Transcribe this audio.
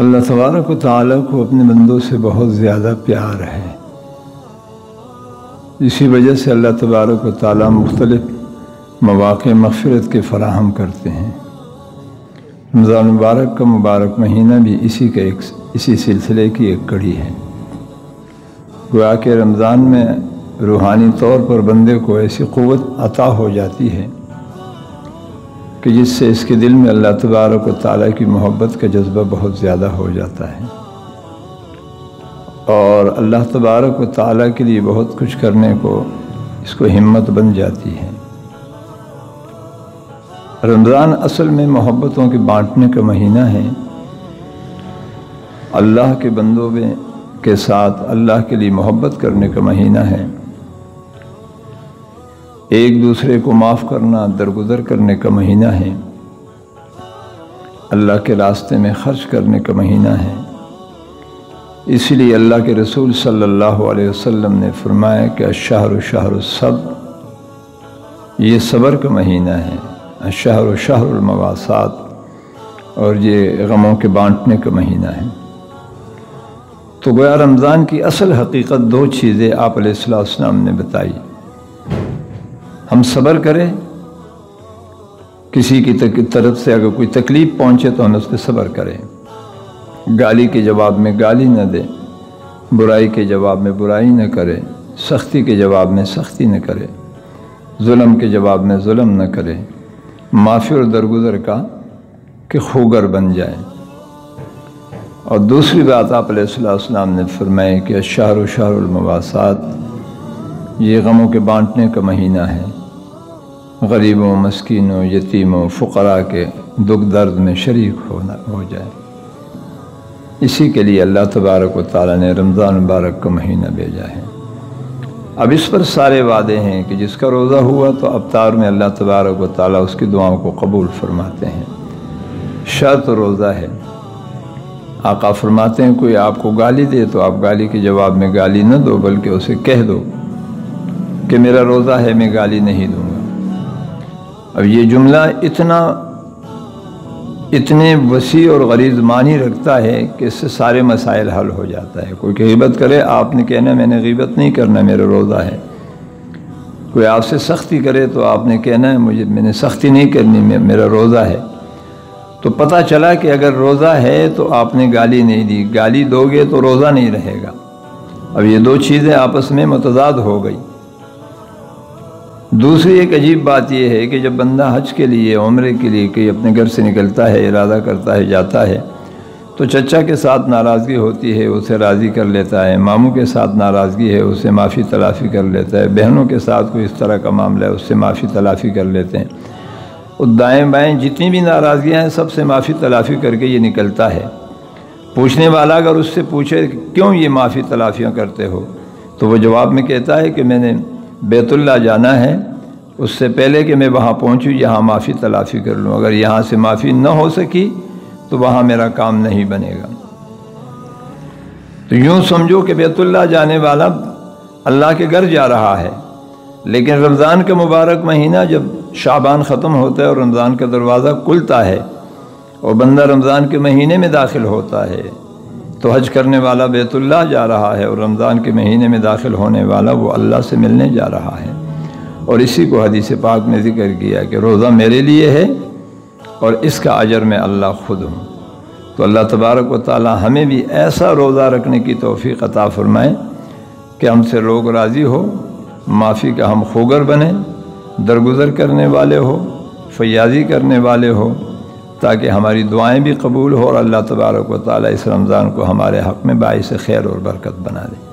اللہ تبارک و تعالیٰ کو اپنے بندوں سے بہت زیادہ پیار ہے۔ اسی وجہ سے اللہ تبارک و تعالیٰ مختلف مواقع مغفرت کے فراہم کرتے ہیں۔ رمضان مبارک کا مبارک مہینہ بھی اسی سلسلے کی ایک کڑی ہے۔ گویا کہ رمضان میں روحانی طور پر بندے کو ایسی قوت عطا ہو جاتی ہے کہ جس سے اس کے دل میں اللہ تبارک و تعالیٰ کی محبت کا جذبہ بہت زیادہ ہو جاتا ہے، اور اللہ تبارک و تعالیٰ کے لیے بہت کچھ کرنے کو اس کو ہمت بن جاتی ہے۔ رمضان اصل میں محبتوں کے بانٹنے کا مہینہ ہے۔ اللہ کے بندوں کے ساتھ اللہ کے لیے محبت کرنے کا مہینہ ہے، ایک دوسرے کو معاف کرنا، درگزر کرنے کا مہینہ ہے، اللہ کے راستے میں خرچ کرنے کا مہینہ ہے۔ اس لیے اللہ کے رسول صلی اللہ علیہ وسلم نے فرمایا کہ الشہر شہر الصبر، یہ صبر کا مہینہ ہے، الشہر شہر المواسات، اور یہ غموں کے بانٹنے کا مہینہ ہے۔ تو گویا رمضان کی اصل حقیقت دو چیزیں آپ علیہ السلام نے بتائی۔ ہم صبر کریں، کسی کی طرف سے اگر کوئی تکلیف پہنچے تو ہم اس پہ صبر کریں، گالی کے جواب میں گالی نہ دیں، برائی کے جواب میں برائی نہ کرے، سختی کے جواب میں سختی نہ کرے، ظلم کے جواب میں ظلم نہ کرے، معافی اور درگزر کا کہ خوگر بن جائے۔ اور دوسری بات آپ علیہ السلام نے فرمائی کہ الشہر شہر المواسات، یہ غموں کے بانٹنے کا مہینہ ہے، غریبوں، مسکینوں، یتیموں، فقراء کے دکھ درد میں شریک ہو جائے۔ اسی کے لیے اللہ تبارک و تعالیٰ نے رمضان مبارک کا مہینہ بھیجا ہے۔ اب اس پر سارے وعدے ہیں کہ جس کا روزہ ہوا تو افطار میں اللہ تبارک و تعالیٰ اس کی دعاؤں کو قبول فرماتے ہیں۔ شرط روزہ ہے۔ آقا فرماتے ہیں کوئی آپ کو گالی دے تو آپ گالی کے جواب میں گالی نہ دو، بلکہ اسے کہہ دو کہ میرا روزہ ہے، میں گالی نہیں دوں گا۔ اب یہ جملہ اتنے وسیع اور غلیظ معنی رکھتا ہے کہ اس سے سارے مسائل حل ہو جاتا ہے۔ کوئی غیبت کرے، آپ نے کہنا میں نے غیبت نہیں کرنا، میرا روزہ ہے۔ کوئی آپ سے سختی کرے تو آپ نے کہنا ہے میں نے سختی نہیں کرنی، میرا روزہ ہے۔ تو پتہ چلا کہ اگر روزہ ہے تو آپ نے گالی نہیں دی، گالی دو گے تو روزہ نہیں رہے گا۔ اب یہ دو چیزیں آپس میں متضاد ہو گئی۔ دوسری ایک عجیب بات یہ ہے کہ جب بندہ حج کے لیے، عمرے کے لیے کہ اپنے گھر سے نکلتا ہے، ارادہ کرتا ہے، جاتا ہے، تو چچا کے ساتھ ناراضگی ہوتی ہے، اسے راضی کر لیتا ہے، ماموں کے ساتھ ناراضگی ہے، اسے معافی تلافی کر لیتا ہے، بہنوں کے ساتھ کوئی اس طرح کا معاملہ ہے، اس سے معافی تلافی کر لیتے ہیں، اور دائیں بائیں جتنی بھی ناراضگیاں ہیں سب سے معافی تلافی کر کے یہ نکلتا ہے۔ پوچھنے والا اگر اس سے پوچھے کیوں یہ معافی تلافیاں کرتے ہو، تو وہ جواب میں کہتا ہے کہ میں نے بیت اللہ جانا ہے، اس سے پہلے کہ میں وہاں پہنچوں یہاں معافی تلافی کر لوں، اگر یہاں سے معافی نہ ہو سکی تو وہاں میرا کام نہیں بنے گا۔ تو یوں سمجھو کہ بیت اللہ جانے والا اللہ کے گھر جا رہا ہے، لیکن رمضان کا مبارک مہینہ جب شعبان ختم ہوتا ہے اور رمضان کا دروازہ کھلتا ہے اور بندہ رمضان کے مہینے میں داخل ہوتا ہے، تو حج کرنے والا بیت اللہ جا رہا ہے اور رمضان کے مہینے میں داخل ہونے والا وہ اللہ سے ملنے جا رہا ہے۔ اور اسی کو حدیث پاک میں ذکر کیا کہ روزہ میرے لیے ہے اور اس کا اجر میں اللہ خود ہوں۔ تو اللہ تبارک و تعالی ہمیں بھی ایسا روزہ رکھنے کی توفیق عطا فرمائے کہ ہم سے لوگ راضی ہو، معافی کا ہم خوگر بنیں، درگزر کرنے والے ہو، فیاضی کرنے والے ہو، تاکہ ہماری دعائیں بھی قبول ہو اور اللہ تبارک و تعالی اس رمضان کو ہمارے حق میں باعث خیر اور برکت بنا دے۔